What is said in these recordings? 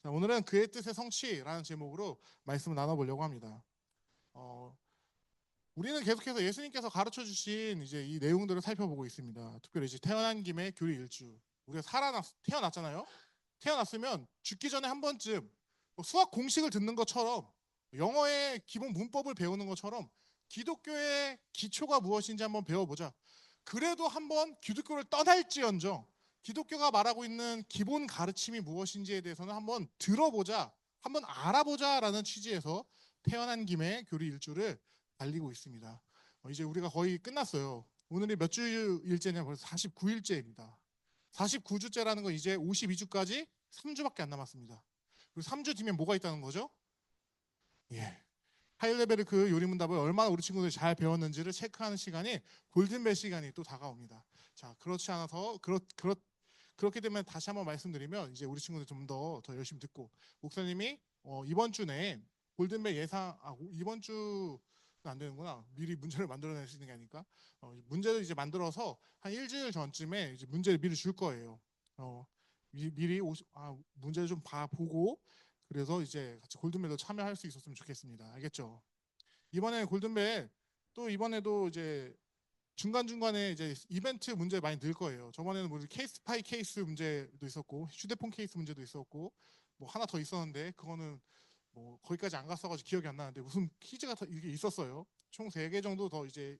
자, 오늘은 그의 뜻의 성취라는 제목으로 말씀을 나눠보려고 합니다. 어, 우리는 계속해서 예수님께서 가르쳐 주신 이제 이 내용들을 살펴보고 있습니다. 특별히 이제 태어난 김에 교리 일주. 우리가 태어났잖아요. 태어났으면 죽기 전에 한 번쯤 뭐 수학 공식을 듣는 것처럼 영어의 기본 문법을 배우는 것처럼 기독교의 기초가 무엇인지 한번 배워보자. 그래도 한번 기독교를 떠날지언정 기독교가 말하고 있는 기본 가르침이 무엇인지에 대해서는 한번 들어보자, 한번 알아보자라는 취지에서 태어난 김에 교리 일주를 달리고 있습니다. 이제 우리가 거의 끝났어요. 오늘이 몇 주일째냐 벌써 49일째입니다. 49주째라는 건 이제 52주까지 3주밖에 안 남았습니다. 그리고 3주 뒤면 뭐가 있다는 거죠? 예. 하이레벨의 그 요리문답을 얼마나 우리 친구들이 잘 배웠는지를 체크하는 시간이 골든벨 시간이 또 다가옵니다. 자, 그렇지 않아서 그렇게 되면 다시 한번 말씀드리면 이제 우리 친구들 좀 더 열심히 듣고 목사님이 이번 주 내에 골든벨 이번 주는 안 되는구나. 미리 문제를 만들어낼 수 있는 게 아닐까? 문제를 이제 만들어서 한 일주일 전쯤에 이제 문제를 미리 줄 거예요. 미리 문제를 좀 보고 그래서 이제 같이 골든벨도 참여할 수 있었으면 좋겠습니다. 알겠죠? 이번에 골든벨 또 이번에도 이제 중간중간에 이제 이벤트 문제 많이 늘 거예요. 저번에는 뭐 케이스 파이 케이스 문제도 있었고 휴대폰 케이스 문제도 있었고 뭐 하나 더 있었는데 그거는 뭐 거기까지 안 갔어가지고 기억이 안 나는데 무슨 퀴즈가 이게 있었어요. 총 3개 정도 더 이제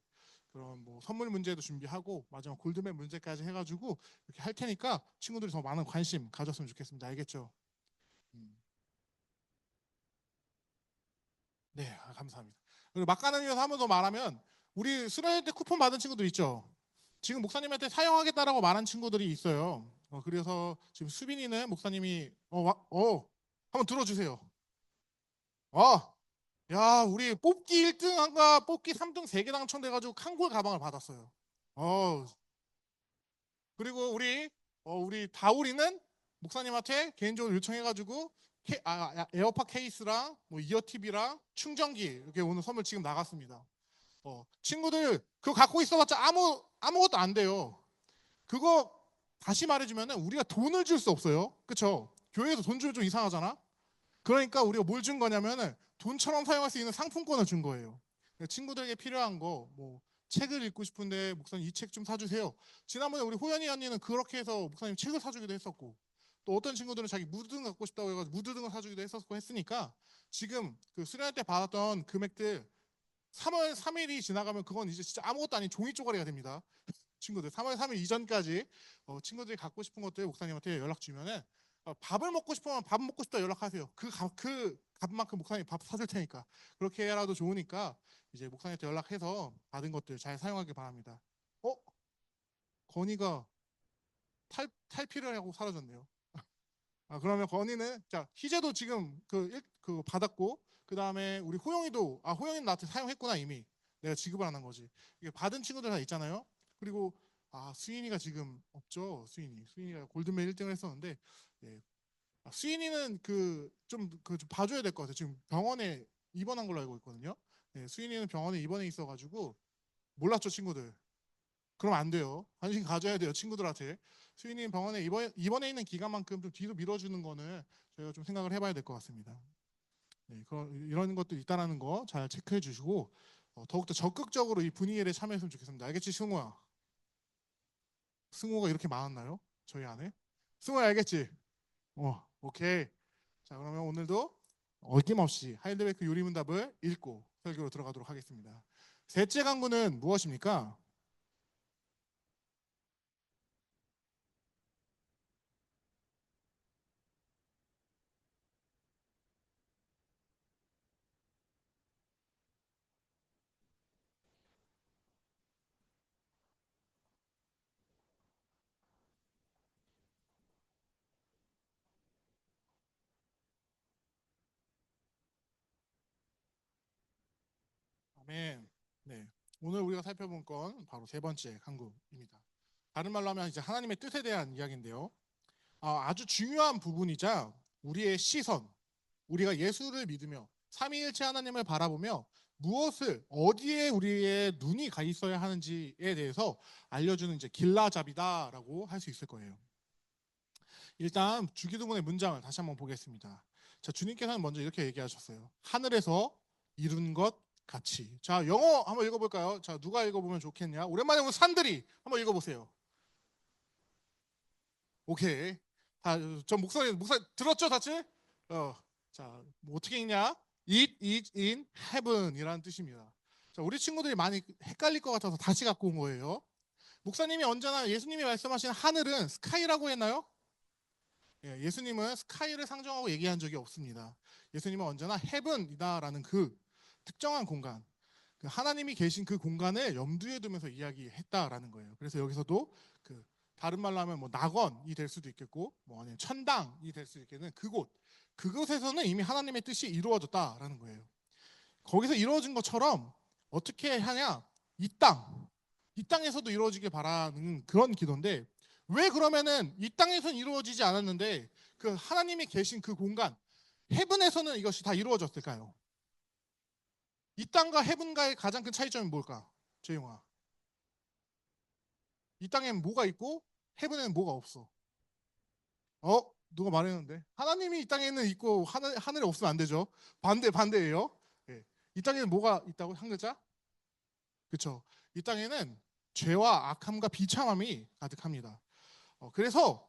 그런 뭐 선물 문제도 준비하고 마지막 골든벨 문제까지 해가지고 이렇게 할 테니까 친구들이 더 많은 관심 가졌으면 좋겠습니다. 알겠죠? 음. 네, 감사합니다. 그리고 막간을 위해서 한 번 더 말하면 우리 수련회 때 쿠폰 받은 친구들 있죠? 지금 목사님한테 사용하겠다라고 말한 친구들이 있어요. 그래서 지금 수빈이는 목사님이 한번 들어주세요. 어, 야, 우리 뽑기 1등한가 뽑기 3등 3개 당첨돼가지고 칸골 가방을 받았어요. 어, 그리고 우리 다우리는 목사님한테 개인적으로 요청해가지고 에어팟 케이스랑 뭐 이어 TV랑 충전기 이렇게 오늘 선물 지금 나갔습니다. 친구들 그거 갖고 있어봤자 아무것도 안 돼요. 그거 다시 말해주면 우리가 돈을 줄 수 없어요. 그쵸? 교회에서 돈 주면 좀 이상하잖아. 그러니까 우리가 뭘 준 거냐면은 돈처럼 사용할 수 있는 상품권을 준 거예요. 친구들에게 필요한 거, 뭐 책을 읽고 싶은데 목사님 이 책 좀 사주세요. 지난번에 우리 호연이 언니는 그렇게 해서 목사님 책을 사주기도 했었고, 또 어떤 친구들은 자기 무드등 갖고 싶다고 해가지고 무드등을 사주기도 했었고 했으니까 지금 그 수련회 때 받았던 금액들 3월 3일이 지나가면 그건 이제 진짜 아무것도 아닌 종이 쪼가리가 됩니다. 친구들 3월 3일 이전까지 친구들이 갖고 싶은 것들 목사님한테 연락 주면은 밥을 먹고 싶으면 밥 먹고 싶다 연락하세요. 그 값만큼 목사님 밥 사줄 테니까 그렇게 해라도 좋으니까 이제 목사님한테 연락해서 받은 것들 잘 사용하길 바랍니다. 어? 건이가 탈피를 하고 사라졌네요. 그러면 건이는 자 희재도 지금 그 받았고 그 다음에 우리 호영이도 호영이는 나한테 사용했구나 이미 내가 지급을 안 한 거지. 이게 받은 친구들 다 있잖아요. 그리고 수인이가 지금 없죠. 수인이가 골든벨 1등을 했었는데 예. 수인이는 좀 봐줘야 될 것 같아요. 지금 병원에 입원한 걸로 알고 있거든요. 예, 수인이는 병원에 입원해 있어가지고 몰랐죠 친구들. 그럼 안 돼요. 관심 가져야 돼요 친구들한테. 수인이 병원에 입원해 있는 기간만큼 좀 뒤로 밀어주는 거는 저희가 좀 생각을 해봐야 될 것 같습니다. 네, 이런 것도 있다라는 거 잘 체크해 주시고 더욱더 적극적으로 이 분위기에 참여했으면 좋겠습니다. 알겠지 승우야? 승우가 이렇게 많았나요? 저희 안에? 승우야 알겠지? 오케이. 자 그러면 오늘도 어김없이 하이드베크 요리문답을 읽고 설교로 들어가도록 하겠습니다. 셋째 강구는 무엇입니까? 아멘. 네. 오늘 우리가 살펴본 건 바로 세 번째 강구입니다. 다른 말로 하면 이제 하나님의 뜻에 대한 이야기인데요. 아주 중요한 부분이자 우리의 시선, 우리가 예수를 믿으며 삼위일체 하나님을 바라보며 무엇을 어디에 우리의 눈이 가 있어야 하는지에 대해서 알려주는 이제 길라잡이다라고 할 수 있을 거예요. 일단 주기도문의 문장을 다시 한번 보겠습니다. 자, 주님께서는 먼저 이렇게 얘기하셨어요. 하늘에서 이룬 것 같이. 자, 영어 한번 읽어볼까요? 자, 누가 읽어보면 좋겠냐? 오랜만에 온 산들이 한번 읽어보세요. 오케이. 다, 저 목소리 들었죠, 다들? 자, 뭐 어떻게 읽냐? It is in heaven이라는 뜻입니다. 자, 우리 친구들이 많이 헷갈릴 것 같아서 다시 갖고 온 거예요. 목사님이 언제나 예수님이 말씀하신 하늘은 스카이라고 했나요? 예수님은 스카이를 상정하고 얘기한 적이 없습니다. 예수님은 언제나 헤븐이다라는 그 특정한 공간, 그 하나님이 계신 그 공간을 염두에 두면서 이야기했다라는 거예요. 그래서 여기서도 그 다른 말로 하면 뭐 낙원이 될 수도 있겠고, 뭐 아니면 천당이 될 수도 있겠는 그곳에서는 이미 하나님의 뜻이 이루어졌다라는 거예요. 거기서 이루어진 것처럼 어떻게 하냐? 이 땅에서도 이루어지길 바라는 그런 기도인데, 왜 그러면은 이 땅에서는 이루어지지 않았는데 그 하나님이 계신 그 공간 헤븐에서는 이것이 다 이루어졌을까요? 이 땅과 헤븐과의 가장 큰 차이점이 뭘까? 재용아, 이 땅에는 뭐가 있고 헤븐에는 뭐가 없어? 누가 말했는데 하나님이 이 땅에는 있고 하늘에 없으면 안 되죠. 반대예요. 예. 이 땅에는 뭐가 있다고? 한 글자? 그렇죠. 이 땅에는 죄와 악함과 비참함이 가득합니다. 그래서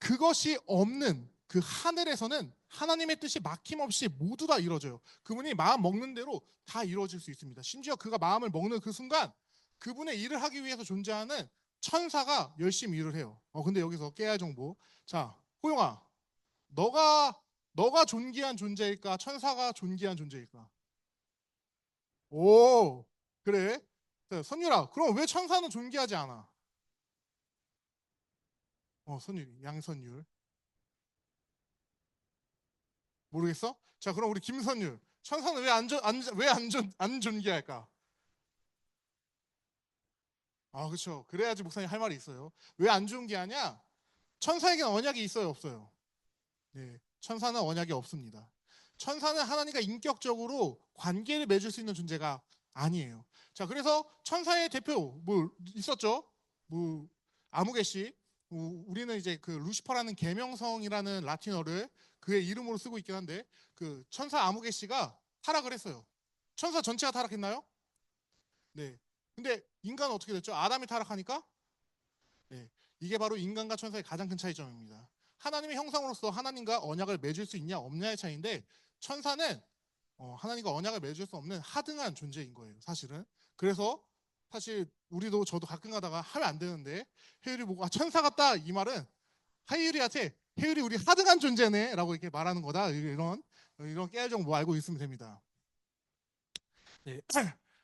그것이 없는 그 하늘에서는 하나님의 뜻이 막힘없이 모두 다 이루어져요. 그분이 마음 먹는 대로 다 이루어질 수 있습니다. 심지어 그가 마음을 먹는 그 순간 그분의 일을 하기 위해서 존재하는 천사가 열심히 일을 해요. 근데 여기서 깨알 정보. 자, 호영아, 너가 존귀한 존재일까? 천사가 존귀한 존재일까? 오, 그래? 자, 선율아, 그럼 왜 천사는 존귀하지 않아? 선율이, 양선율. 모르겠어? 자, 그럼 우리 김선율. 천사는 왜 안 존귀할까? 그렇죠. 그래야지 목사님 할 말이 있어요. 왜 안 존귀하냐? 천사에게는 언약이 있어요, 없어요? 네, 천사는 언약이 없습니다. 천사는 하나님과 인격적으로 관계를 맺을 수 있는 존재가 아니에요. 자, 그래서 천사의 대표 뭐 있었죠? 뭐 아무개씨. 우리는 이제 그 루시퍼라는 계명성이라는 라틴어를 그의 이름으로 쓰고 있긴 한데 그 천사 아무개씨가 타락을 했어요. 천사 전체가 타락했나요? 네. 근데 인간은 어떻게 됐죠? 아담이 타락하니까 네. 이게 바로 인간과 천사의 가장 큰 차이점입니다. 하나님의 형상으로서 하나님과 언약을 맺을 수 있냐 없냐의 차이인데 천사는 하나님과 언약을 맺을 수 없는 하등한 존재인 거예요, 사실은. 그래서 사실 우리도 저도 가끔 가다가 하면 안 되는데 혜율이 보고 천사 같다 이 말은 혜율이한테 혜율이 우리 하등한 존재네라고 이렇게 말하는 거다. 이런 깨알 정보 알고 있으면 됩니다. 네.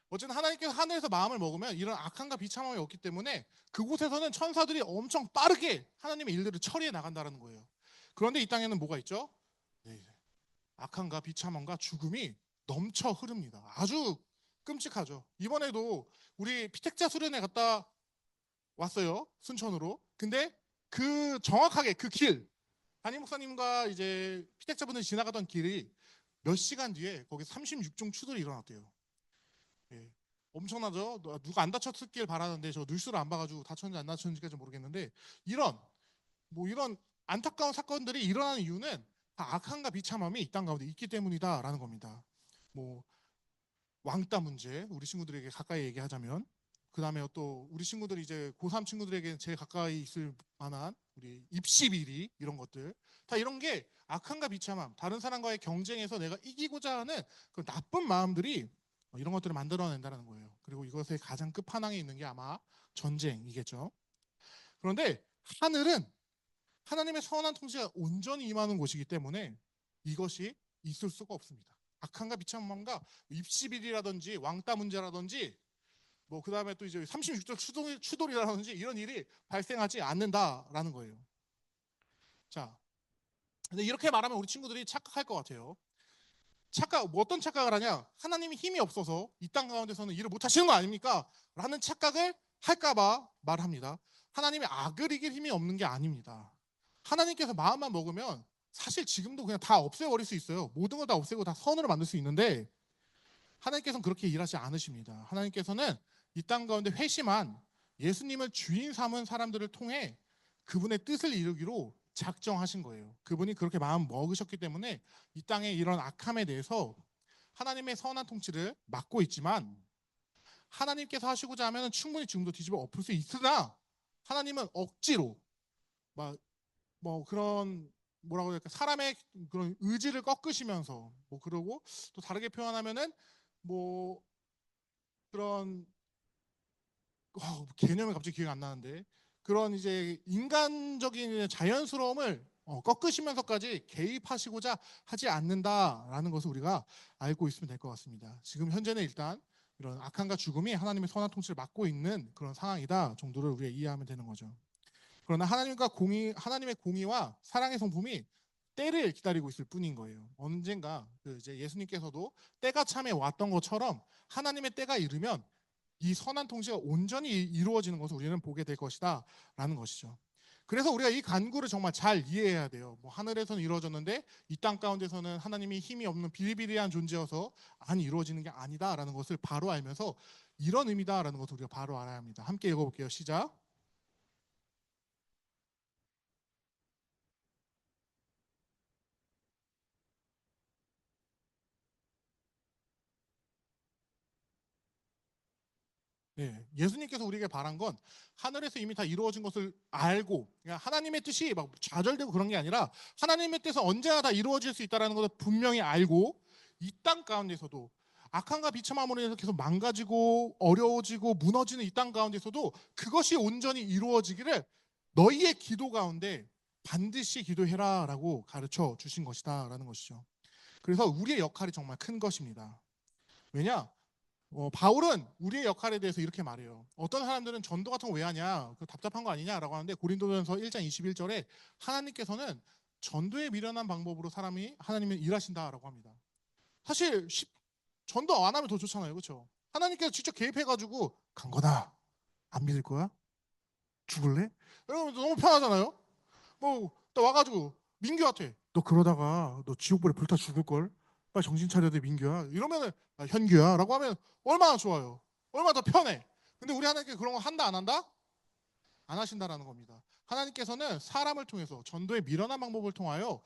어쨌든 하나님께서 하늘에서 마음을 먹으면 이런 악함과 비참함이 없기 때문에 그곳에서는 천사들이 엄청 빠르게 하나님의 일들을 처리해 나간다는 거예요. 그런데 이 땅에는 뭐가 있죠? 네. 악함과 비참함과 죽음이 넘쳐 흐릅니다. 아주 끔찍하죠. 이번에도 우리 피택자 수련회 갔다 왔어요. 순천으로. 근데 그 정확하게 그 길, 담임 목사님과 이제 피택자분들이 지나가던 길이 몇 시간 뒤에 거기 36종 추돌이 일어났대요. 예. 엄청나죠? 누가 안 다쳤길 바라는데 저 뉴스를 안 봐가지고 다쳤는지 안 다쳤는지까지 모르겠는데 이런 안타까운 사건들이 일어나는 이유는 다 악함과 비참함이 이 땅 가운데 있기 때문이다라는 겁니다. 뭐 왕따 문제 우리 친구들에게 가까이 얘기하자면 그 다음에 또 우리 친구들이 이제 고3 친구들에게 제일 가까이 있을 만한 우리 입시 비리 이런 것들 다 이런 게 악함과 비참함 다른 사람과의 경쟁에서 내가 이기고자 하는 그 나쁜 마음들이 이런 것들을 만들어낸다는 거예요. 그리고 이것의 가장 끝판왕에 있는 게 아마 전쟁이겠죠. 그런데 하늘은 하나님의 선한 통치가 온전히 임하는 곳이기 때문에 이것이 있을 수가 없습니다. 악함과 비참함과 입시비리라든지 왕따 문제라든지 뭐 그 다음에 또 이제 36조 추돌이라든지 이런 일이 발생하지 않는다라는 거예요. 자, 근데 이렇게 말하면 우리 친구들이 착각할 것 같아요. 뭐 어떤 착각을 하냐? 하나님이 힘이 없어서 이 땅 가운데서는 일을 못 하시는 거 아닙니까? 라는 착각을 할까봐 말합니다. 하나님이 악을 이길 힘이 없는 게 아닙니다. 하나님께서 마음만 먹으면 사실 지금도 그냥 다 없애버릴 수 있어요. 모든 걸 다 없애고 다 선으로 만들 수 있는데 하나님께서는 그렇게 일하지 않으십니다. 하나님께서는 이 땅 가운데 회심한 예수님을 주인 삼은 사람들을 통해 그분의 뜻을 이루기로 작정하신 거예요. 그분이 그렇게 마음 먹으셨기 때문에 이 땅에 이런 악함에 대해서 하나님의 선한 통치를 맡고 있지만, 하나님께서 하시고자 하면 충분히 지금도 뒤집어 엎을 수 있으나, 하나님은 억지로 막 뭐 그런, 뭐라고 해야 될까, 사람의 그런 의지를 꺾으시면서, 뭐 그러고 또 다르게 표현하면은 뭐 그런, 개념이 갑자기 기억이 안 나는데, 그런 이제 인간적인 자연스러움을 꺾으시면서까지 개입하시고자 하지 않는다라는 것을 우리가 알고 있으면 될 것 같습니다. 지금 현재는 일단 이런 악함과 죽음이 하나님의 선한 통치를 맡고 있는 그런 상황이다 정도를 우리가 이해하면 되는 거죠. 그러나 하나님의 공의와 사랑의 성품이 때를 기다리고 있을 뿐인 거예요. 언젠가 이제 예수님께서도 때가 참에 왔던 것처럼 하나님의 때가 이르면 이 선한 통치가 온전히 이루어지는 것을 우리는 보게 될 것이다 라는 것이죠. 그래서 우리가 이 간구를 정말 잘 이해해야 돼요. 뭐 하늘에서는 이루어졌는데 이 땅 가운데서는 하나님이 힘이 없는 비리비리한 존재여서 안 이루어지는 게 아니다라는 것을 바로 알면서 이런 의미다라는 것을 우리가 바로 알아야 합니다. 함께 읽어볼게요. 시작. 네, 예수님께서 우리에게 바란 건 하늘에서 이미 다 이루어진 것을 알고, 그러니까 하나님의 뜻이 막 좌절되고 그런 게 아니라 하나님의 뜻은 언제나 다 이루어질 수 있다는 것을 분명히 알고, 이 땅 가운데서도 악함과 비참함으로 인해서 계속 망가지고 어려워지고 무너지는 이 땅 가운데서도 그것이 온전히 이루어지기를 너희의 기도 가운데 반드시 기도해라라고 가르쳐 주신 것이다라는 것이죠. 그래서 우리의 역할이 정말 큰 것입니다. 왜냐? 바울은 우리의 역할에 대해서 이렇게 말해요. 어떤 사람들은 전도 같은 거 왜 하냐, 그 답답한 거 아니냐라고 하는데, 고린도전서 1장 21절에 하나님께서는 전도에 미련한 방법으로 하나님은 일하신다라고 합니다. 사실 전도 안 하면 더 좋잖아요, 그렇죠? 하나님께서 직접 개입해가지고 간 거다, 안 믿을 거야? 죽을래? 이러면 너무 편하잖아요. 또 와가지고 민규한테 너 그러다가 너 지옥불에 불타 죽을걸, 빨리 정신 차려야 돼 민규야, 이러면은 현규야 라고 하면 얼마나 좋아요, 얼마나 더 편해. 근데 우리 하나님께 그런 거 한다 안 한다? 안 하신다라는 겁니다. 하나님께서는 사람을 통해서 전도의 미련한 방법을 통하여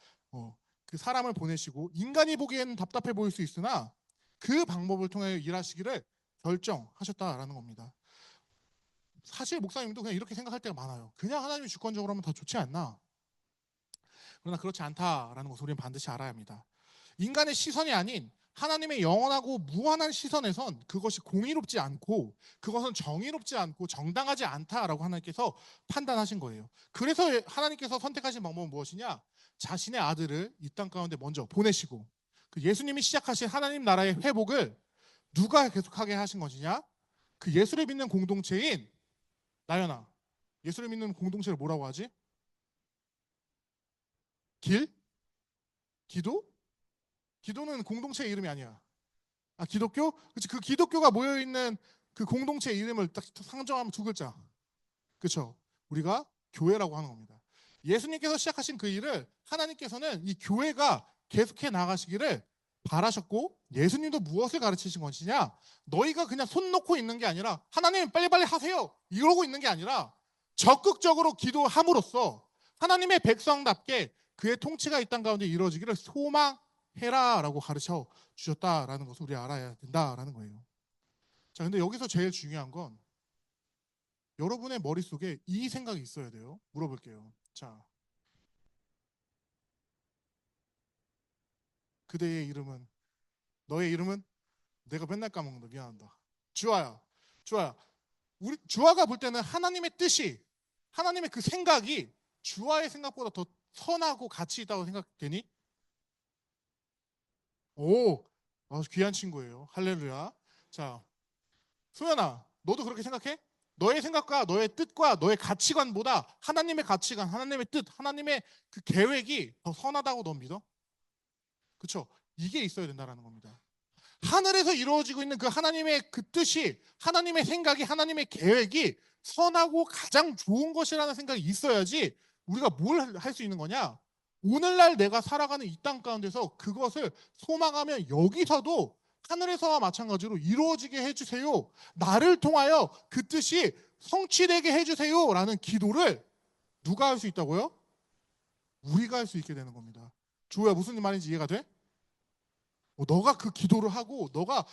그 사람을 보내시고, 인간이 보기에는 답답해 보일 수 있으나 그 방법을 통해 일하시기를 결정하셨다라는 겁니다. 사실 목사님도 그냥 이렇게 생각할 때가 많아요. 그냥 하나님이 주권적으로 하면 더 좋지 않나? 그러나 그렇지 않다라는 것을 우리는 반드시 알아야 합니다. 인간의 시선이 아닌 하나님의 영원하고 무한한 시선에선 그것이 공의롭지 않고 그것은 정의롭지 않고 정당하지 않다라고 하나님께서 판단하신 거예요. 그래서 하나님께서 선택하신 방법은 무엇이냐? 자신의 아들을 이 땅 가운데 먼저 보내시고, 그 예수님이 시작하신 하나님 나라의 회복을 누가 계속하게 하신 것이냐? 그 예수를 믿는 공동체인, 나연아, 예수를 믿는 공동체를 뭐라고 하지? 길? 기도? 기도는 공동체 이름이 아니야. 기독교? 그렇지. 그 기독교가 모여 있는 그 공동체 이름을 딱 상정하면 두 글자. 그렇죠. 우리가 교회라고 하는 겁니다. 예수님께서 시작하신 그 일을 하나님께서는 이 교회가 계속해 나가시기를 바라셨고, 예수님도 무엇을 가르치신 것이냐? 너희가 그냥 손 놓고 있는 게 아니라 하나님 빨리빨리 하세요 이러고 있는 게 아니라 적극적으로 기도함으로써 하나님의 백성답게 그의 통치가 이 땅 가운데 이루어지기를 소망해라라고 가르쳐 주셨다라는 것을 우리 알아야 된다라는 거예요. 자, 근데 여기서 제일 중요한 건 여러분의 머릿속에 이 생각이 있어야 돼요. 물어볼게요. 자, 그대의 이름은, 너의 이름은? 내가 맨날 까먹는다, 미안하다. 주아야. 주아야, 우리 주아가 볼 때는 하나님의 뜻이, 하나님의 그 생각이 주아의 생각보다 더 선하고 가치 있다고 생각되니? 오, 귀한 친구예요. 할렐루야. 자, 소연아, 너도 그렇게 생각해? 너의 생각과 너의 뜻과 너의 가치관보다 하나님의 가치관, 하나님의 뜻, 하나님의 그 계획이 더 선하다고 너 믿어? 그렇죠? 이게 있어야 된다는 겁니다. 하늘에서 이루어지고 있는 그 하나님의 그 뜻이, 하나님의 생각이, 하나님의 계획이 선하고 가장 좋은 것이라는 생각이 있어야지 우리가 뭘 할 수 있는 거냐? 오늘날 내가 살아가는 이 땅 가운데서 그것을 소망하면 여기서도 하늘에서와 마찬가지로 이루어지게 해주세요, 나를 통하여 그 뜻이 성취되게 해주세요 라는 기도를 누가 할 수 있다고요? 우리가 할 수 있게 되는 겁니다. 주호야, 무슨 말인지 이해가 돼? 너가 그 기도를 하고 너가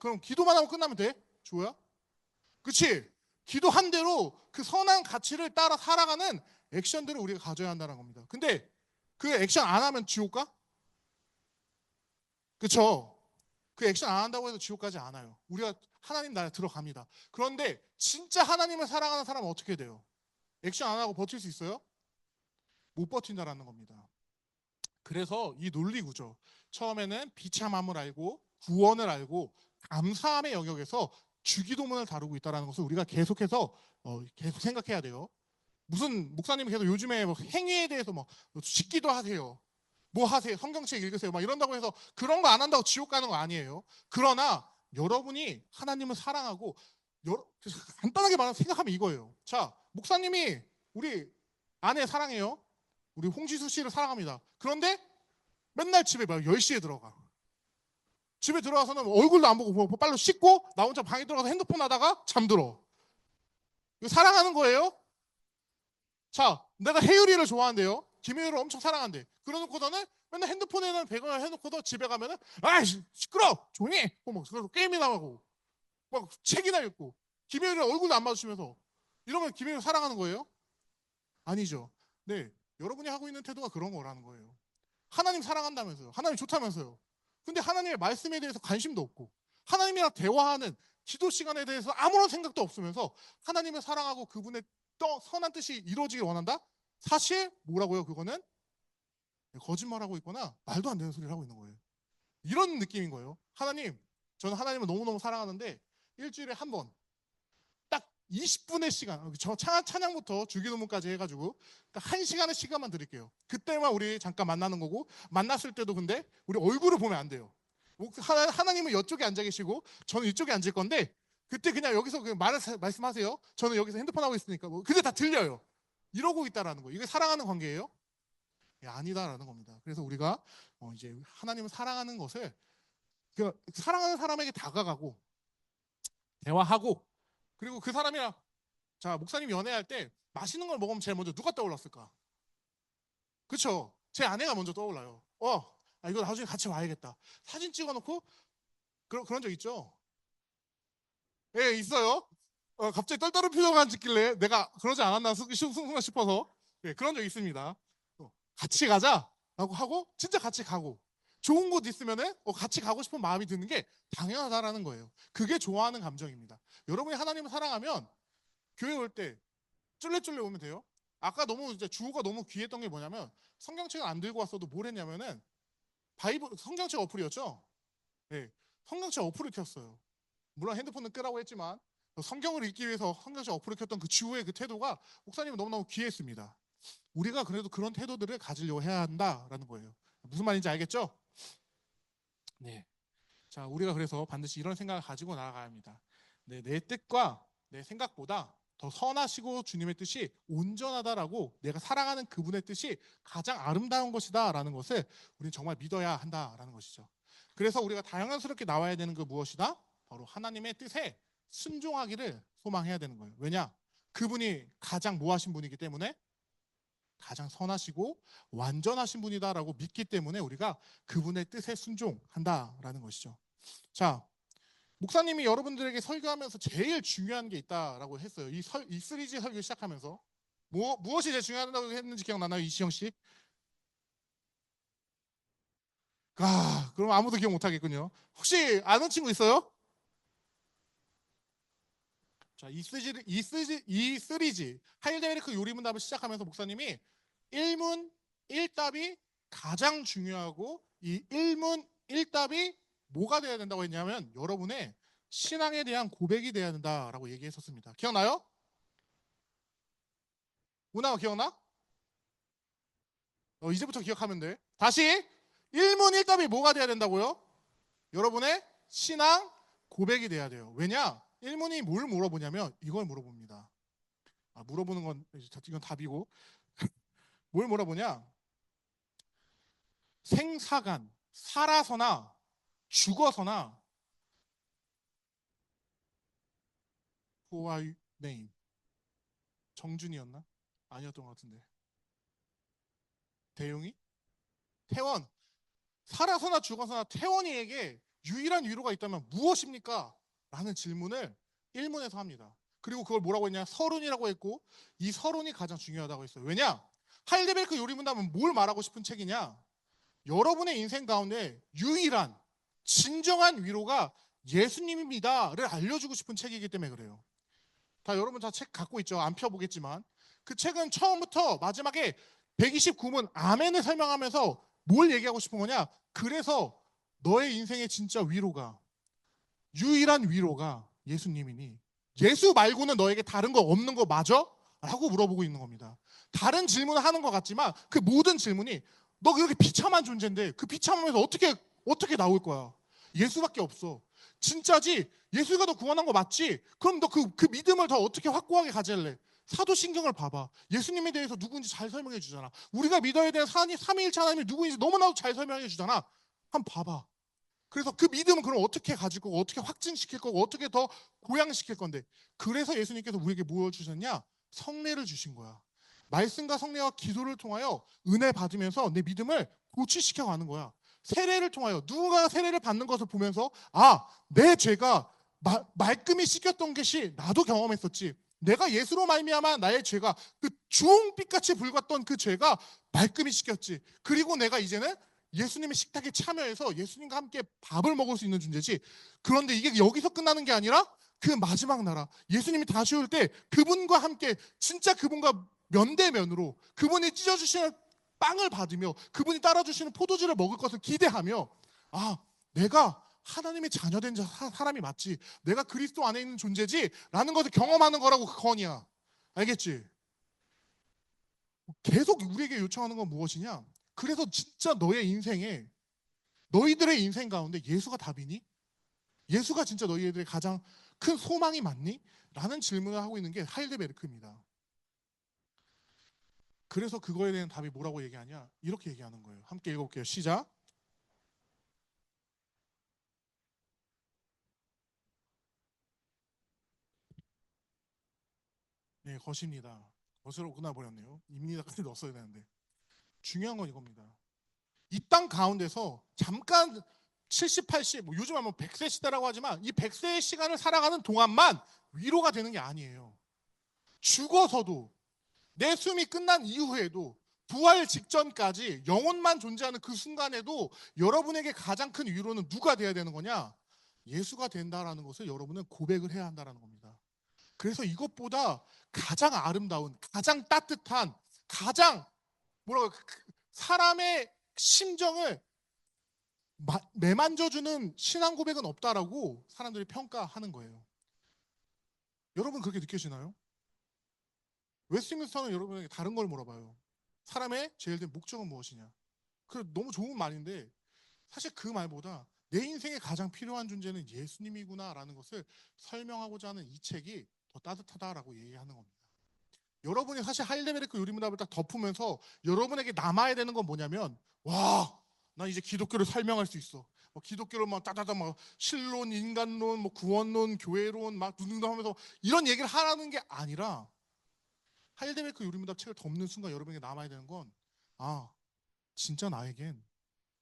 그럼 기도만 하고 끝나면 돼? 주호야? 그치? 기도한 대로 그 선한 가치를 따라 살아가는 액션들을 우리가 가져야 한다는 겁니다. 근데 그 액션 안 하면 지옥 가? 그쵸? 그 액션 안 한다고 해서 지옥 가지 않아요. 우리가 하나님 나라에 들어갑니다. 그런데 진짜 하나님을 사랑하는 사람은 어떻게 돼요? 액션 안 하고 버틸 수 있어요? 못 버틴다라는 겁니다. 그래서 이 논리 구조, 처음에는 비참함을 알고 구원을 알고 감사함의 영역에서 주기도문을 다루고 있다는 것을 우리가 계속해서 계속 생각해야 돼요. 무슨 목사님이 계속 요즘에 뭐 행위에 대해서 뭐 씻기도 하세요. 뭐 하세요? 성경책 읽으세요. 막 이런다고 해서 그런 거 안 한다고 지옥 가는 거 아니에요. 그러나 여러분이 하나님을 사랑하고 간단하게 말하면 생각하면 이거예요. 자, 목사님이 우리 아내 사랑해요. 우리 홍지수 씨를 사랑합니다. 그런데 맨날 집에 막 10시에 들어가. 집에 들어가서는 얼굴도 안 보고 빨리 씻고 나 혼자 방에 들어가서 핸드폰 하다가 잠들어. 이거 사랑하는 거예요? 자, 내가 해유리를 좋아한대요. 김혜율을 엄청 사랑한대. 그러놓고서는 맨날 핸드폰에는 배경을 해놓고도 집에 가면은 시끄러! 조용히 해! 막 그래서 게임이나 하고 막 책이나 읽고 김혜율이랑 얼굴도 안 마주치면서 이러면 김혜율 사랑하는 거예요? 아니죠. 네, 여러분이 하고 있는 태도가 그런 거라는 거예요. 하나님 사랑한다면서요. 하나님 좋다면서요. 근데 하나님의 말씀에 대해서 관심도 없고 하나님이랑 대화하는 기도 시간에 대해서 아무런 생각도 없으면서 하나님을 사랑하고 그분의 선한 뜻이 이루어지길 원한다? 사실 뭐라고요? 그거는 거짓말하고 있거나 말도 안 되는 소리를 하고 있는 거예요. 이런 느낌인 거예요. 하나님, 저는 하나님을 너무너무 사랑하는데 일주일에 한 번, 딱 20분의 시간, 저 찬양부터 주기도문까지 해가지고 딱 1시간의 시간만 드릴게요. 그때만 우리 잠깐 만나는 거고, 만났을 때도 근데 우리 얼굴을 보면 안 돼요. 하나님은 이쪽에 앉아 계시고 저는 이쪽에 앉을 건데 그때 그냥 여기서 그냥 말씀하세요. 저는 여기서 핸드폰 하고 있으니까 근데 다 들려요. 이러고 있다라는 거예요. 이게 사랑하는 관계예요? 예, 아니다라는 겁니다. 그래서 우리가 이제 하나님을 사랑하는 것을 그 사랑하는 사람에게 다가가고 대화하고 그리고 그 사람이랑 자 목사님 연애할 때 맛있는 걸 먹으면 제일 먼저 누가 떠올랐을까? 그쵸? 제 아내가 먼저 떠올라요. 이거 나중에 같이 와야겠다. 사진 찍어놓고 그런 적 있죠? 예, 있어요. 갑자기 떨떠른 표정을 짓길래 내가 그러지 않았나 순간 싶어서 예, 그런 적 있습니다. 같이 가자 라고 하고 진짜 같이 가고 좋은 곳 있으면은 같이 가고 싶은 마음이 드는 게 당연하다라는 거예요. 그게 좋아하는 감정입니다. 여러분이 하나님을 사랑하면 교회 올 때 쫄래쫄래 오면 돼요. 아까 너무 이제 주호가 너무 귀했던 게 뭐냐면 성경책을 안 들고 왔어도 뭘 했냐면은 바이블 성경책 어플이었죠. 네, 성경책 어플을 켰어요. 물론 핸드폰은 끄라고 했지만 성경을 읽기 위해서 성경책 어플을 켰던 그 주호의 그 태도가 목사님이 너무너무 귀했습니다. 우리가 그래도 그런 태도들을 가지려고 해야 한다라는 거예요. 무슨 말인지 알겠죠? 네. 자, 우리가 그래서 반드시 이런 생각을 가지고 나아가야 합니다. 네, 내 뜻과 내 생각보다 더 선하시고 주님의 뜻이 온전하다라고 내가 사랑하는 그분의 뜻이 가장 아름다운 것이다라는 것을 우리는 정말 믿어야 한다라는 것이죠. 그래서 우리가 다양스럽게 나와야 되는 그 무엇이다? 바로 하나님의 뜻에 순종하기를 소망해야 되는 거예요. 왜냐? 그분이 가장 모하신 분이기 때문에 가장 선하시고 완전하신 분이다라고 믿기 때문에 우리가 그분의 뜻에 순종한다라는 것이죠. 자, 목사님이 여러분들에게 설교하면서 제일 중요한 게 있다라고 했어요. 이 시리즈 설교 시작하면서 무엇이 제일 중요하다고 했는지 기억나나요, 이시영 씨? 그럼 아무도 기억 못하겠군요. 혹시 아는 친구 있어요? 자, 이 시리즈 하일데메르크 요리문답을 시작하면서 목사님이 1문 1답이 가장 중요하고 이 1문 1답이 뭐가 돼야 된다고 했냐면 여러분의 신앙에 대한 고백이 돼야 된다라고 얘기했었습니다. 기억나요? 문화가 기억나? 이제부터 기억하면 돼. 다시 1문 1답이 뭐가 돼야 된다고요? 여러분의 신앙 고백이 돼야 돼요. 왜냐? 1문이 뭘 물어보냐면 이걸 물어봅니다. 물어보는 건 이건 답이고 뭘 물어보냐? 생사간 살아서나 죽어서나 Who are you name? 정준이었나? 아니었던 것 같은데. 대용이? 태원. 살아서나 죽어서나 태원이에게 유일한 위로가 있다면 무엇입니까? 라는 질문을 1문에서 합니다. 그리고 그걸 뭐라고 했냐? 서론이라고 했고, 이 서론이 가장 중요하다고 했어요. 왜냐? 하이데베르크 요리문답은 뭘 말하고 싶은 책이냐? 여러분의 인생 가운데 유일한 진정한 위로가 예수님입니다를 알려주고 싶은 책이기 때문에 그래요. 다 여러분 다 책 갖고 있죠? 안 펴보겠지만 그 책은 처음부터 마지막에 129문 아멘을 설명하면서 뭘 얘기하고 싶은 거냐? 그래서 너의 인생의 진짜 위로가, 유일한 위로가 예수님이니 예수 말고는 너에게 다른 거 없는 거 맞아? 라고 물어보고 있는 겁니다. 다른 질문을 하는 것 같지만 그 모든 질문이 너 그렇게 비참한 존재인데 그 비참함에서 어떻게 나올 거야? 예수밖에 없어. 진짜지? 예수가 너 구원한 거 맞지? 그럼 너 그 믿음을 더 어떻게 확고하게 가질래? 사도신경을 봐봐. 예수님에 대해서 누구인지 잘 설명해 주잖아. 우리가 믿어야 되는 삼위일체 하나님이 누구인지 너무나도 잘 설명해 주잖아. 한번 봐봐. 그래서 그 믿음은 그럼 어떻게 가질 거고 어떻게 확증시킬 거고 어떻게 더 고양시킬 건데, 그래서 예수님께서 우리에게 무엇을 주셨냐? 성례를 주신 거야. 말씀과 성례와 기도를 통하여 은혜 받으면서 내 믿음을 고취시켜 가는 거야. 세례를 통하여 누군가가 세례를 받는 것을 보면서 내 죄가 말끔히 씻겼던 것이 나도 경험했었지. 내가 예수로 말미암아 나의 죄가 그 주홍빛같이 붉었던 그 죄가 말끔히 씻겼지. 그리고 내가 이제는 예수님의 식탁에 참여해서 예수님과 함께 밥을 먹을 수 있는 존재지. 그런데 이게 여기서 끝나는 게 아니라 그 마지막 나라 예수님이 다시 올 때 그분과 함께 진짜 그분과 면대면으로 그분이 찢어주시는 빵을 받으며 그분이 따라주시는 포도주를 먹을 것을 기대하며 내가 하나님의 자녀된 사람이 맞지, 내가 그리스도 안에 있는 존재지 라는 것을 경험하는 거라고 그 건이야. 알겠지? 계속 우리에게 요청하는 건 무엇이냐? 그래서 진짜 너희들의 인생 가운데 예수가 답이니? 예수가 진짜 너희들의 가장 큰 소망이 맞니? 라는 질문을 하고 있는 게 하일데베르크입니다. 그래서 그거에 대한 답이 뭐라고 얘기하냐? 이렇게 얘기하는 거예요. 함께 읽어볼게요. 시작. 네, 것입니다. 것으로 끝나버렸네요. 입니다까지 넣었어야 되는데. 중요한 건 이겁니다. 이 땅 가운데서 잠깐 70, 80, 요즘 하면 100세 시대라고 하지만 이 100세의 시간을 살아가는 동안만 위로가 되는 게 아니에요. 죽어서도 내 숨이 끝난 이후에도 부활 직전까지 영혼만 존재하는 그 순간에도 여러분에게 가장 큰 위로는 누가 돼야 되는 거냐? 예수가 된다라는 것을 여러분은 고백을 해야 한다는 겁니다. 그래서 이것보다 가장 아름다운, 가장 따뜻한, 가장 사람의 심정을 매만져주는 신앙 고백은 없다라고 사람들이 평가하는 거예요. 여러분 그렇게 느껴지나요? 웨스트민스터는 여러분에게 다른 걸 물어봐요. 사람의 제일 된 목적은 무엇이냐? 그 너무 좋은 말인데 사실 그 말보다 내 인생에 가장 필요한 존재는 예수님이구나라는 것을 설명하고자 하는 이 책이 더 따뜻하다라고 얘기하는 겁니다. 여러분이 사실 하일데베르크 요리문답을 딱 덮으면서 여러분에게 남아야 되는 건 뭐냐면, 나 이제 기독교를 설명할 수 있어. 기독교를 막 따다다 막 신론, 인간론, 구원론, 교회론 막 누누누 하면서 이런 얘기를 하라는 게 아니라, 하일데베르크 요리문답 책을 덮는 순간 여러분에게 남아야 되는 건, 진짜 나에겐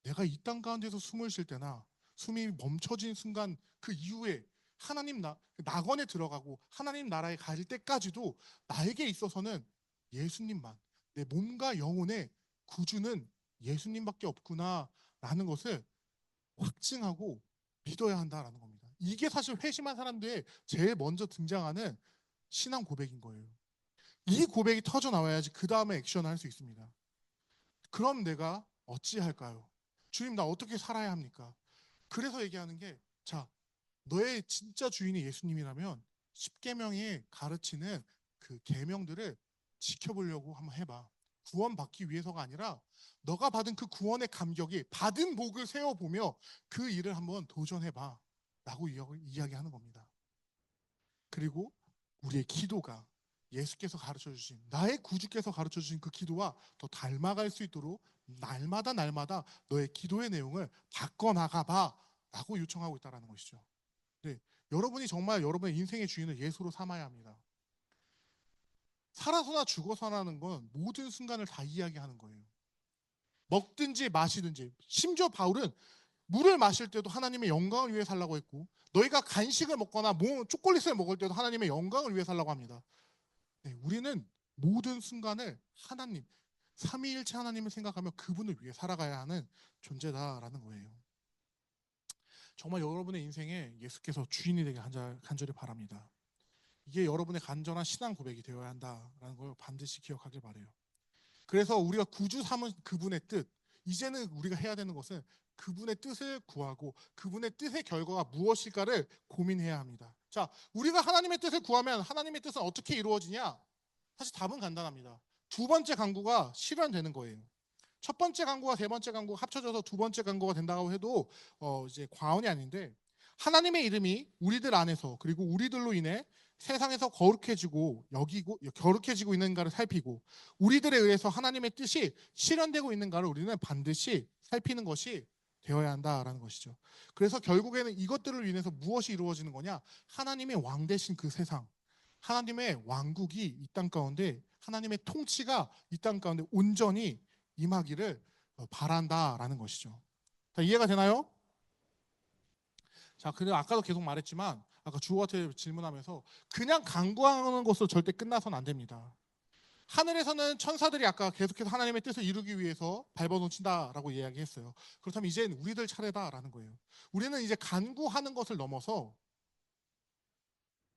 내가 이 땅 가운데서 숨을 쉴 때나 숨이 멈춰진 순간 그 이후에 하나님 낙원에 들어가고 하나님 나라에 갈 때까지도 나에게 있어서는 예수님만, 내 몸과 영혼의 구주는 예수님밖에 없구나라는 것을 확증하고 믿어야 한다라는 겁니다. 이게 사실 회심한 사람들의 제일 먼저 등장하는 신앙 고백인 거예요. 이 고백이 터져 나와야지 그 다음에 액션을 할 수 있습니다. 그럼 내가 어찌할까요? 주님, 나 어떻게 살아야 합니까? 그래서 얘기하는 게, 너의 진짜 주인이 예수님이라면 십계명이 가르치는 그 계명들을 지켜보려고 한번 해봐. 구원받기 위해서가 아니라 너가 받은 그 구원의 감격이 받은 복을 세워보며 그 일을 한번 도전해봐 라고 이야기하는 겁니다. 그리고 우리의 기도가 예수께서 가르쳐주신, 나의 구주께서 가르쳐주신 그 기도와 더 닮아갈 수 있도록 날마다 너의 기도의 내용을 바꿔나가봐 라고 요청하고 있다는 것이죠. 네, 여러분이 정말 여러분의 인생의 주인을 예수로 삼아야 합니다. 그리고 우리의 기도가 예수께서 가르쳐주신 그 기도와 더 닮아갈 수 있도록 날마다 너의 기도의 내용을 바꿔나가봐 라고 요청하고 있다는 것이죠. 네, 여러분이 정말 여러분의 인생의 주인을 예수로 삼아야 합니다. 살아서나 죽어서라는 건 모든 순간을 다 이야기하는 거예요. 먹든지 마시든지, 심지어 바울은 물을 마실 때도 하나님의 영광을 위해 살라고 했고, 너희가 간식을 먹거나 초콜릿을 먹을 때도 하나님의 영광을 위해 살라고 합니다. 네, 우리는 모든 순간을 하나님, 삼위일체 하나님을 생각하며 그분을 위해 살아가야 하는 존재다라는 거예요. 정말 여러분의 인생에 예수께서 주인이 되게 간절히 바랍니다. 이게 여러분의 간절한 신앙 고백이 되어야 한다라는 걸 반드시 기억하길 바라요. 그래서 우리가 구주 삼은 그분의 뜻, 이제는 우리가 해야 되는 것은 그분의 뜻을 구하고 그분의 뜻의 결과가 무엇일까를 고민해야 합니다. 자, 우리가 하나님의 뜻을 구하면 하나님의 뜻은 어떻게 이루어지냐? 사실 답은 간단합니다. 두 번째 강구가 실현되는 거예요. 첫 번째 강구와 세 번째 강구가 합쳐져서 두 번째 강구가 된다고 해도 이제 과언이 아닌데, 하나님의 이름이 우리들 안에서 그리고 우리들로 인해 세상에서 거룩해지고 있는가를 살피고, 우리들에 의해서 하나님의 뜻이 실현되고 있는가를 우리는 반드시 살피는 것이 되어야 한다라는 것이죠. 그래서 결국에는 이것들을 인해서 무엇이 이루어지는 거냐? 하나님의 왕 되신 그 세상, 하나님의 왕국이 이 땅 가운데, 하나님의 통치가 이 땅 가운데 온전히 임하기를 바란다라는 것이죠. 자, 이해가 되나요? 자, 그리고 아까도 계속 말했지만, 아까 주호한테 질문하면서 그냥 간구하는 것으로 절대 끝나서는 안 됩니다. 하늘에서는 천사들이 아까 계속해서 하나님의 뜻을 이루기 위해서 발버둥친다라고 이야기했어요. 그렇다면 이제는 우리들 차례다라는 거예요. 우리는 이제 간구하는 것을 넘어서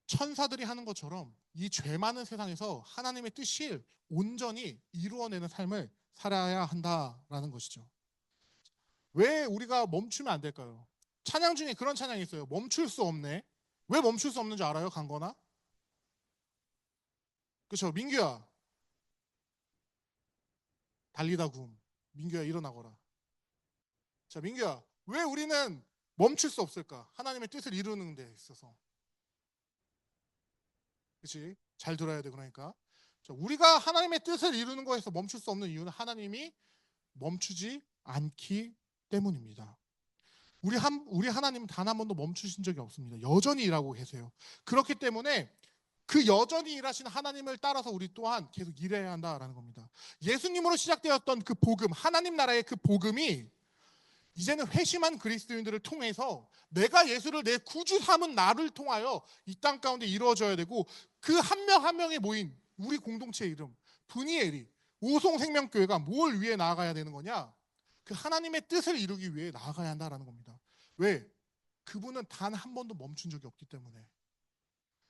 천사들이 하는 것처럼 이 죄 많은 세상에서 하나님의 뜻을 온전히 이루어내는 삶을 살아야 한다라는 것이죠. 왜 우리가 멈추면 안 될까요? 찬양 중에 그런 찬양이 있어요. 멈출 수 없네. 왜 멈출 수 없는 줄 알아요, 강건아? 그렇죠. 민규야, 달리다 굼. 민규야, 일어나거라. 자, 민규야, 왜 우리는 멈출 수 없을까? 하나님의 뜻을 이루는 데 있어서. 그렇지? 잘 들어야 돼. 그러니까 자, 우리가 하나님의 뜻을 이루는 거에서 멈출 수 없는 이유는 하나님이 멈추지 않기 때문입니다. 우리 하나님은 단 한 번도 멈추신 적이 없습니다. 여전히 일하고 계세요. 그렇기 때문에 그 여전히 일하시는 하나님을 따라서 우리 또한 계속 일해야 한다라는 겁니다. 예수님으로 시작되었던 그 복음, 하나님 나라의 그 복음이 이제는 회심한 그리스도인들을 통해서 내가 예수를 내 구주 삼은 나를 통하여 이 땅 가운데 이루어져야 되고, 그 한 명 한 명에 모인 우리 공동체 이름 분이엘이 오송생명교회가 뭘 위해 나아가야 되는 거냐? 그 하나님의 뜻을 이루기 위해 나아가야 한다라는 겁니다. 왜? 그분은 단 한 번도 멈춘 적이 없기 때문에.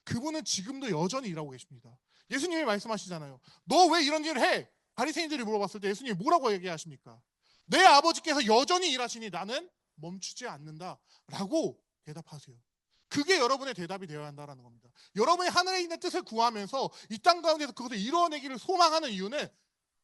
그분은 지금도 여전히 일하고 계십니다. 예수님이 말씀하시잖아요. 너 왜 이런 일을 해? 바리새인들이 물어봤을 때 예수님이 뭐라고 얘기하십니까? 내 아버지께서 여전히 일하시니 나는 멈추지 않는다 라고 대답하세요. 그게 여러분의 대답이 되어야 한다는 겁니다. 여러분이 하늘에 있는 뜻을 구하면서 이 땅 가운데서 그것을 이루어내기를 소망하는 이유는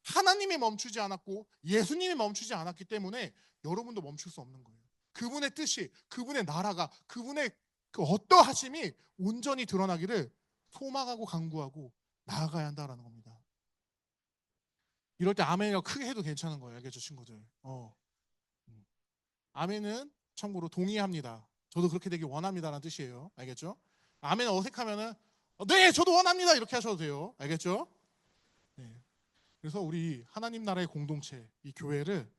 하나님이 멈추지 않았고 예수님이 멈추지 않았기 때문에 여러분도 멈출 수 없는 거예요. 그분의 뜻이, 그분의 나라가, 그분의 그 어떠하심이 온전히 드러나기를 소망하고 간구하고 나아가야 한다는 겁니다. 이럴 때 아멘이라고 크게 해도 괜찮은 거예요. 알겠죠, 친구들? 아멘은 참고로 동의합니다. 저도 그렇게 되길 원합니다라는 뜻이에요. 알겠죠? 아멘 어색하면은 네, 저도 원합니다 이렇게 하셔도 돼요. 알겠죠? 네. 그래서 우리 하나님 나라의 공동체, 이 교회를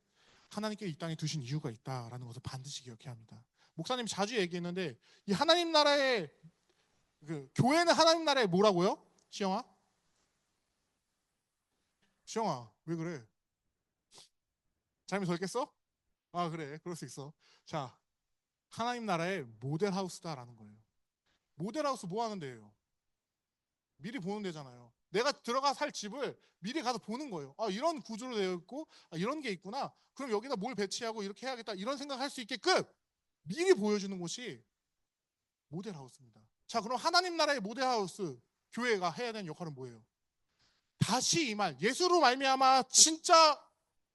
하나님께 이 땅에 두신 이유가 있다라는 것을 반드시 기억해야 합니다. 목사님 자주 얘기했는데, 이 하나님 나라의 그 교회는 하나님 나라의 뭐라고요? 시영아? 시영아, 왜 그래? 잠이 덜 깼어? 아, 그래. 그럴 수 있어. 자, 하나님 나라의 모델하우스다라는 거예요. 모델하우스 뭐 하는 데예요? 미리 보는 데잖아요. 내가 들어가 살 집을 미리 가서 보는 거예요. 아, 이런 구조로 되어 있고, 아, 이런 게 있구나. 그럼 여기다 뭘 배치하고 이렇게 해야겠다. 이런 생각할 수 있게끔 미리 보여주는 곳이 모델하우스입니다. 자, 그럼 하나님 나라의 모델하우스 교회가 해야 되는 역할은 뭐예요? 다시 이 말, 예수로 말미암아 진짜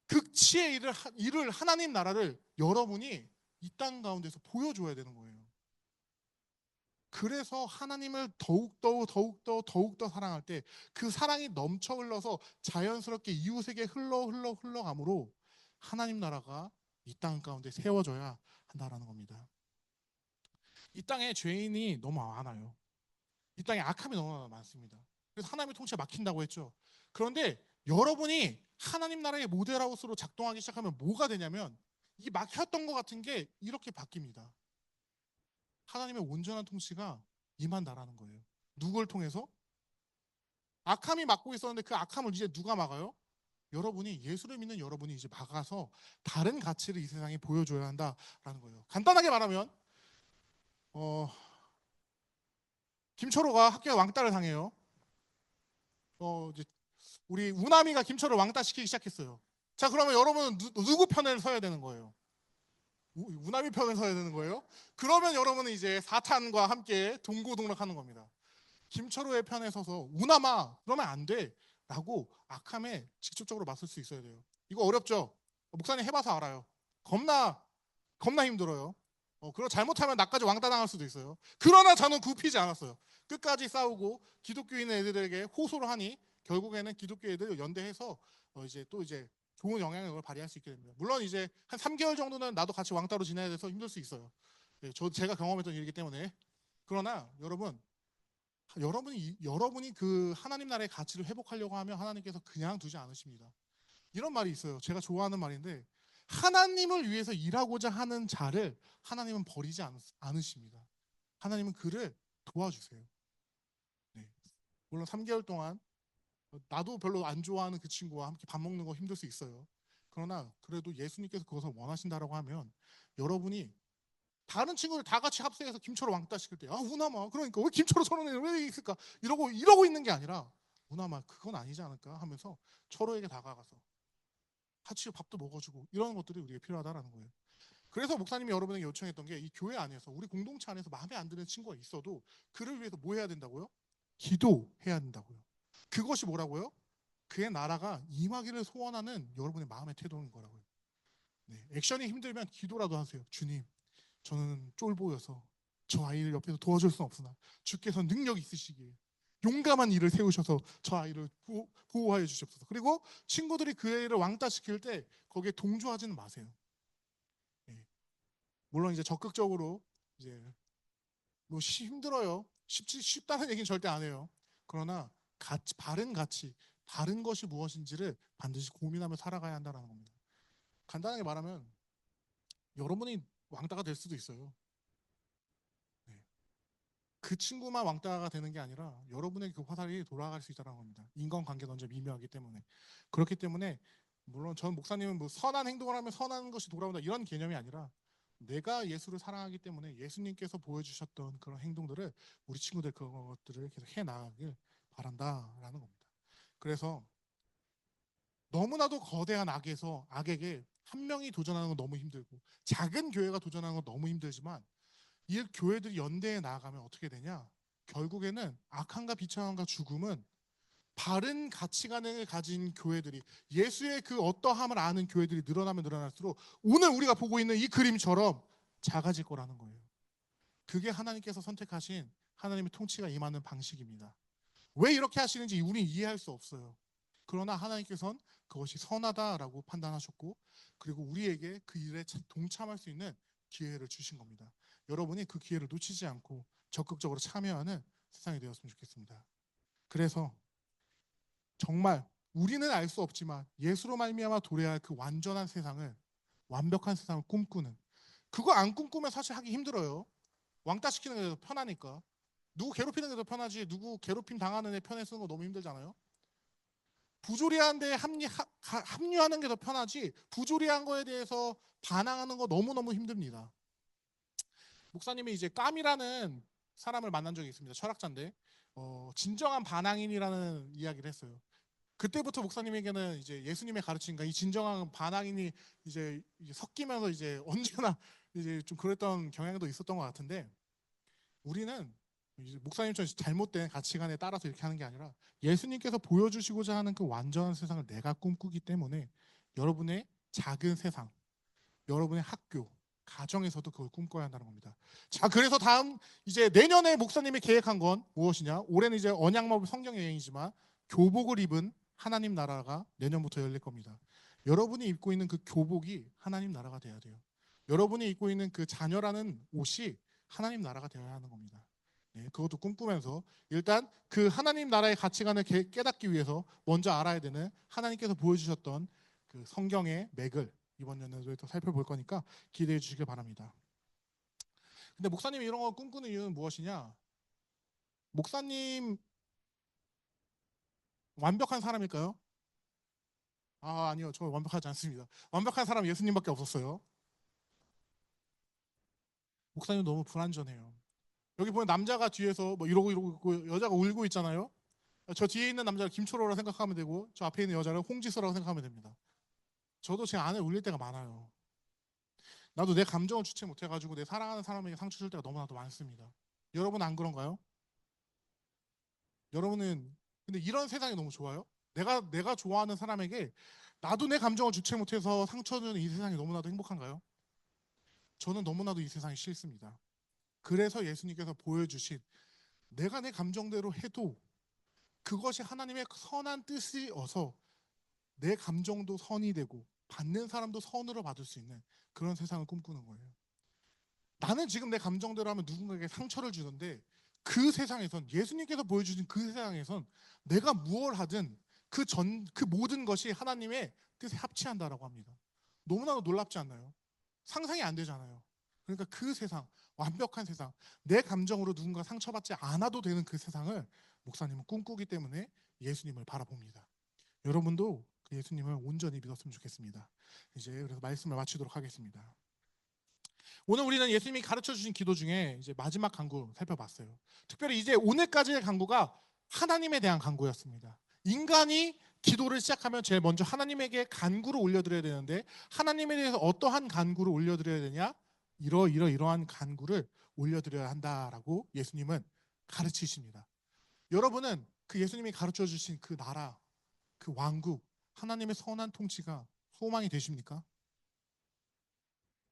극치의 일을 하나님 나라를 여러분이 이 땅 가운데서 보여줘야 되는 거예요. 그래서 하나님을 더욱더 사랑할 때 그 사랑이 넘쳐 흘러서 자연스럽게 이웃에게 흘러가므로 하나님 나라가 이 땅 가운데 세워져야 한다라는 겁니다. 이 땅에 죄인이 너무 많아요. 이 땅에 악함이 너무 많습니다. 그래서 하나님의 통치가 막힌다고 했죠. 그런데 여러분이 하나님 나라의 모델하우스로 작동하기 시작하면 뭐가 되냐면 이 막혔던 것 같은 게 이렇게 바뀝니다. 하나님의 온전한 통치가 임한다라는 거예요. 누굴 통해서? 악함이 막고 있었는데 그 악함을 이제 누가 막아요? 여러분이, 예수를 믿는 여러분이 이제 막아서 다른 가치를 이 세상에 보여줘야 한다라는 거예요. 간단하게 말하면 김철호가 학교에 왕따를 당해요. 이제 우리 우남이가 김철호를 왕따 시키기 시작했어요. 자, 그러면 여러분은 누구 편을 서야 되는 거예요? 우남이 편을 서야 되는 거예요? 그러면 여러분은 이제 사탄과 함께 동고동락하는 겁니다. 김철호의 편에 서서 우남아 그러면 안 돼 라고 악함에 직접적으로 맞설 수 있어야 돼요. 이거 어렵죠? 목사님 해봐서 알아요. 겁나 힘들어요. 그리고 잘못하면 나까지 왕따 당할 수도 있어요. 그러나 저는 굽히지 않았어요. 끝까지 싸우고 기독교인 애들에게 호소를 하니 결국에는 기독교 애들 연대해서 이제 좋은 영향력을 발휘할 수 있게 됩니다. 물론 이제 한 3개월 정도는 나도 같이 왕따로 지내야 돼서 힘들 수 있어요. 네, 제가 경험했던 일이기 때문에. 그러나 여러분이 그 하나님 나라의 가치를 회복하려고 하면 하나님께서 그냥 두지 않으십니다. 이런 말이 있어요. 제가 좋아하는 말인데, 하나님을 위해서 일하고자 하는 자를 하나님은 버리지 않으십니다. 하나님은 그를 도와주세요. 네. 물론 3개월 동안 나도 별로 안 좋아하는 그 친구와 함께 밥 먹는 거 힘들 수 있어요. 그러나 그래도 예수님께서 그것을 원하신다라고 하면 여러분이 다른 친구들 다 같이 합세해서 김철호 왕따 시킬 때, 우남아 그러니까 왜 김철호 저런 애는 왜 있을까 이러고 있는 게 아니라, 우남아 그건 아니지 않을까 하면서 철호에게 다가가서 같이 밥도 먹어주고 이런 것들이 우리에게 필요하다라는 거예요. 그래서 목사님이 여러분에게 요청했던 게, 이 교회 안에서 우리 공동체 안에서 마음에 안 드는 친구가 있어도 그를 위해서 뭐 해야 된다고요? 기도해야 된다고요. 그것이 뭐라고요? 그의 나라가 임하기를 소원하는 여러분의 마음의 태도인 거라고요. 네, 액션이 힘들면 기도라도 하세요. 주님, 저는 쫄보여서 저 아이를 옆에서 도와줄 수는 없으나 주께서 능력 있으시기에 용감한 일을 세우셔서 저 아이를 보호하여 주시옵소서. 그리고 친구들이 그 애를 왕따 시킬 때 거기에 동조하지는 마세요. 네. 물론 이제 적극적으로 이제 뭐 힘들어요. 쉽다는 얘기는 절대 안 해요. 그러나 바른 가치, 바른 것이 무엇인지를 반드시 고민하며 살아가야 한다는 겁니다. 간단하게 말하면 여러분이 왕따가 될 수도 있어요. 네. 그 친구만 왕따가 되는 게 아니라 여러분의 그 화살이 돌아갈 수 있다는 겁니다. 인간관계는 언제 미묘하기 때문에. 그렇기 때문에 물론 전 목사님은 뭐 선한 행동을 하면 선한 것이 돌아온다 이런 개념이 아니라, 내가 예수를 사랑하기 때문에 예수님께서 보여주셨던 그런 행동들을 우리 친구들 그것들을 계속 해나가길 바란다라는 겁니다. 그래서 너무나도 거대한 악에게 한 명이 도전하는 건 너무 힘들고, 작은 교회가 도전하는 건 너무 힘들지만, 이 교회들이 연대해 나아가면 어떻게 되냐? 결국에는 악함과 비참함과 죽음은 바른 가치관을 가진 교회들이, 예수의 그 어떠함을 아는 교회들이 늘어나면 늘어날수록 오늘 우리가 보고 있는 이 그림처럼 작아질 거라는 거예요. 그게 하나님께서 선택하신 하나님의 통치가 임하는 방식입니다. 왜 이렇게 하시는지 우리는 이해할 수 없어요. 그러나 하나님께서는 그것이 선하다라고 판단하셨고, 그리고 우리에게 그 일에 동참할 수 있는 기회를 주신 겁니다. 여러분이 그 기회를 놓치지 않고 적극적으로 참여하는 세상이 되었으면 좋겠습니다. 그래서 정말 우리는 알 수 없지만 예수로 말미암아 도래할 그 완전한 세상을, 완벽한 세상을 꿈꾸는, 그거 안 꿈꾸면 사실 하기 힘들어요. 왕따 시키는 게 더 편하니까. 누구 괴롭히는 게 더 편하지, 누구 괴롭힘 당하는 애 편에 쓰는 거 너무 힘들잖아요. 부조리한 데에 합류하는 게 더 편하지, 부조리한 거에 대해서 반항하는 거 너무너무 힘듭니다. 목사님이 이제 깜이라는 사람을 만난 적이 있습니다. 철학자인데 진정한 반항인이라는 이야기를 했어요. 그때부터 목사님에게는 이제 예수님의 가르침과 이 진정한 반항인이 이제 섞이면서 이제 언제나 이제 좀 그랬던 경향도 있었던 것 같은데, 우리는 목사님처럼 잘못된 가치관에 따라서 이렇게 하는 게 아니라 예수님께서 보여주시고자 하는 그 완전한 세상을 내가 꿈꾸기 때문에 여러분의 작은 세상, 여러분의 학교, 가정에서도 그걸 꿈꿔야 한다는 겁니다. 자, 그래서 다음 이제 내년에 목사님이 계획한 건 무엇이냐? 올해는 이제 언약마법 성경 여행이지만 교복을 입은 하나님 나라가 내년부터 열릴 겁니다. 여러분이 입고 있는 그 교복이 하나님 나라가 돼야 돼요. 여러분이 입고 있는 그 자녀라는 옷이 하나님 나라가 되어야 하는 겁니다. 네, 그것도 꿈꾸면서 일단 그 하나님 나라의 가치관을 깨닫기 위해서 먼저 알아야 되는 하나님께서 보여주셨던 그 성경의 맥을 이번 연도에 또 살펴볼 거니까 기대해 주시길 바랍니다. 근데 목사님이 이런 거 꿈꾸는 이유는 무엇이냐? 목사님 완벽한 사람일까요? 아니요. 저 완벽하지 않습니다. 완벽한 사람 예수님밖에 없었어요. 목사님 너무 불완전해요. 여기 보면 남자가 뒤에서 뭐 이러고 있고 여자가 울고 있잖아요. 저 뒤에 있는 남자를 김초로라 생각하면 되고 저 앞에 있는 여자를 홍지서라고 생각하면 됩니다. 저도 제 안에 울릴 때가 많아요. 나도 내 감정을 주체 못해가지고 내 사랑하는 사람에게 상처 줄 때가 너무나도 많습니다. 여러분 안 그런가요? 여러분은 근데 이런 세상이 너무 좋아요? 내가 좋아하는 사람에게 나도 내 감정을 주체 못해서 상처 주는 이 세상이 너무나도 행복한가요? 저는 너무나도 이 세상이 싫습니다. 그래서 예수님께서 보여주신 내가 내 감정대로 해도 그것이 하나님의 선한 뜻이어서 내 감정도 선이 되고 받는 사람도 선으로 받을 수 있는 그런 세상을 꿈꾸는 거예요. 나는 지금 내 감정대로 하면 누군가에게 상처를 주는데 그 세상에선 예수님께서 보여주신 그 세상에선 내가 무엇을 하든 그 모든 것이 하나님의 뜻에 합치한다라고 합니다. 너무나도 놀랍지 않나요? 상상이 안 되잖아요. 그러니까 그 세상, 완벽한 세상, 내 감정으로 누군가 상처받지 않아도 되는 그 세상을 목사님은 꿈꾸기 때문에 예수님을 바라봅니다. 여러분도 그 예수님을 온전히 믿었으면 좋겠습니다. 이제 그래서 말씀을 마치도록 하겠습니다. 오늘 우리는 예수님이 가르쳐 주신 기도 중에 이제 마지막 간구 살펴봤어요. 특별히 이제 오늘까지의 간구가 하나님에 대한 간구였습니다. 인간이 기도를 시작하면 제일 먼저 하나님에게 간구를 올려드려야 되는데 하나님에 대해서 어떠한 간구를 올려드려야 되냐? 이러한 간구를 올려드려야 한다라고 예수님은 가르치십니다. 여러분은 그 예수님이 가르쳐 주신 그 나라, 그 왕국, 하나님의 선한 통치가 소망이 되십니까?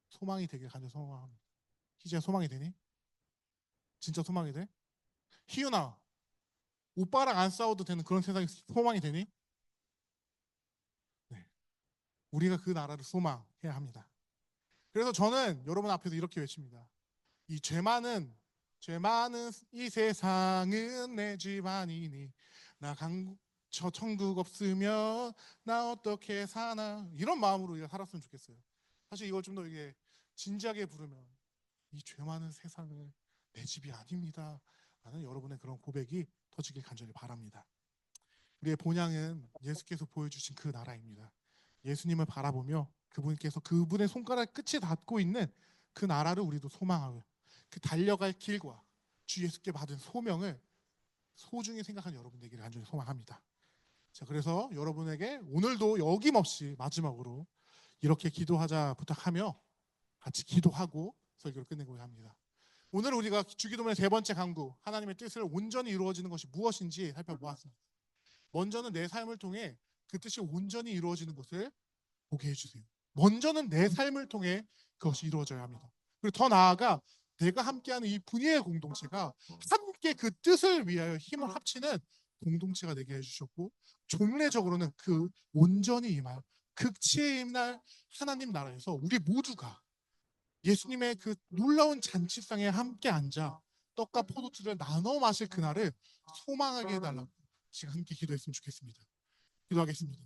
소망이 되길 간절히 소망합니다. 희재야 소망이 되니? 진짜 소망이 돼? 희윤아 오빠랑 안 싸워도 되는 그런 세상이 소망이 되니? 네. 우리가 그 나라를 소망해야 합니다. 그래서 저는 여러분 앞에서 이렇게 외칩니다. 이 죄 많은 이 세상은 내 집 아니니 저 천국 없으면 나 어떻게 사나 이런 마음으로 우리가 살았으면 좋겠어요. 사실 이걸 좀 더 이게 진지하게 부르면 이 죄 많은 세상은 내 집이 아닙니다 라는 여러분의 그런 고백이 터지길 간절히 바랍니다. 우리의 본향은 예수께서 보여주신 그 나라입니다. 예수님을 바라보며 그분께서 그분의 손가락 끝이 닿고 있는 그 나라를 우리도 소망하고 그 달려갈 길과 주 예수께 받은 소명을 소중히 생각하는 여러분 되기를 간절히 소망합니다. 자, 그래서 여러분에게 오늘도 어김없이 마지막으로 이렇게 기도하자 부탁하며 같이 기도하고 설교를 끝내고자 합니다. 오늘 우리가 주기도문의 세 번째 강구 하나님의 뜻을 온전히 이루어지는 것이 무엇인지 살펴보았습니다. 먼저는 내 삶을 통해 그 뜻이 온전히 이루어지는 것을 보게 해주세요. 먼저는 내 삶을 통해 그것이 이루어져야 합니다. 그리고 더 나아가 내가 함께하는 이 분야의 공동체가 함께 그 뜻을 위하여 힘을 합치는 공동체가 되게 해주셨고 종례적으로는 그 온전히 임할 극치에 임할 하나님 나라에서 우리 모두가 예수님의 그 놀라운 잔치상에 함께 앉아 떡과 포도주를 나눠 마실 그날을 소망하게 해달라고 지금 함께 기도했으면 좋겠습니다. 기도하겠습니다.